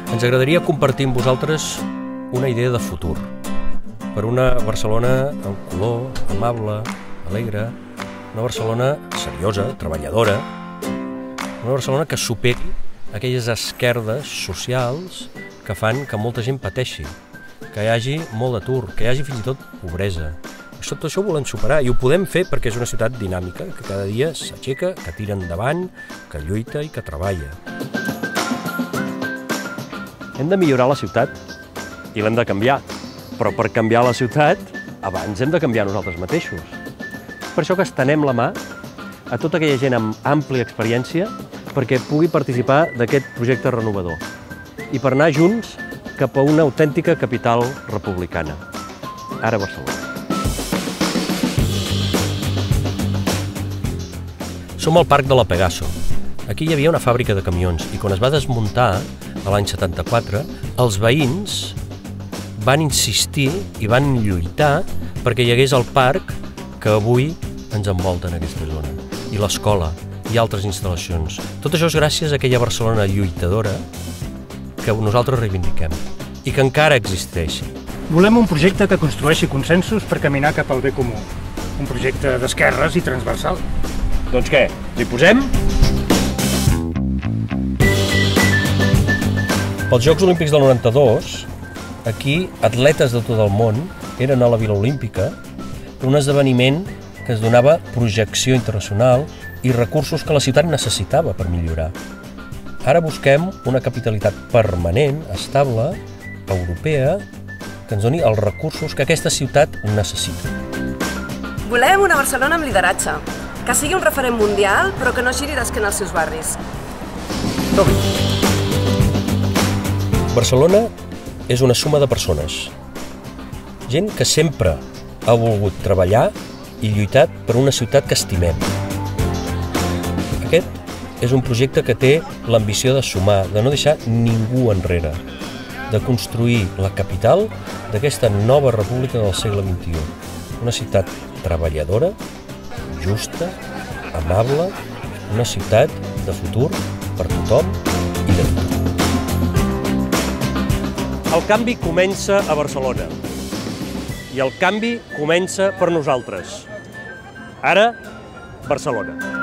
Ens agradaria compartir amb vosaltres una idea de futur per una Barcelona amb color, amable, alegre, una Barcelona seriosa, treballadora, una Barcelona que superi aquelles esquerdes socials que fan que molta gent pateixi, que hi hagi molt d'atur, que hi hagi fins i tot pobresa. Tot això ho volem superar i ho podem fer perquè és una ciutat dinàmica, que cada dia s'aixeca, que tira endavant, que lluita i que treballa. Hem de millorar la ciutat i l'hem de canviar, però per canviar la ciutat abans hem de canviar nosaltres mateixos. Per això que estenem la mà a tota aquella gent amb àmplia experiència perquè pugui participar d'aquest projecte renovador i per anar junts cap a una autèntica capital republicana. Ara Barcelona. Som al Parc de la Pegaso. Aquí hi havia una fàbrica de camions i quan es va desmuntar, a l'any 74, els veïns van insistir i van lluitar perquè hi hagués el parc que avui ens envolta en aquesta zona, i l'escola, i altres instal·lacions. Tot això és gràcies a aquella Barcelona lluitadora que nosaltres reivindiquem i que encara existeix. Volem un projecte que construeixi consensos per caminar cap al bé comú. Un projecte d'esquerres i transversal. Doncs què, hi posem? Pels Jocs Olímpics del 92, aquí atletes de tot el món eren a la Vila Olímpica, un esdeveniment que es donava projecció internacional i recursos que la ciutat necessitava per millorar. Ara busquem una capitalitat permanent, estable, europea, que ens doni els recursos que aquesta ciutat necessita. Volem una Barcelona amb lideratge, que sigui un referent mundial, però que no giri d'esquena als seus barris. Barcelona és una suma de persones. Gent que sempre ha volgut treballar i lluitat per una ciutat que estimem. Aquest és un projecte que té l'ambició de sumar, de no deixar ningú enrere, de construir la capital d'aquesta nova república del segle XXI. Una ciutat treballadora, justa, amable, una ciutat de futur per tothom i de tothom. El canvi comença a Barcelona i el canvi comença per nosaltres. Ara, Barcelona.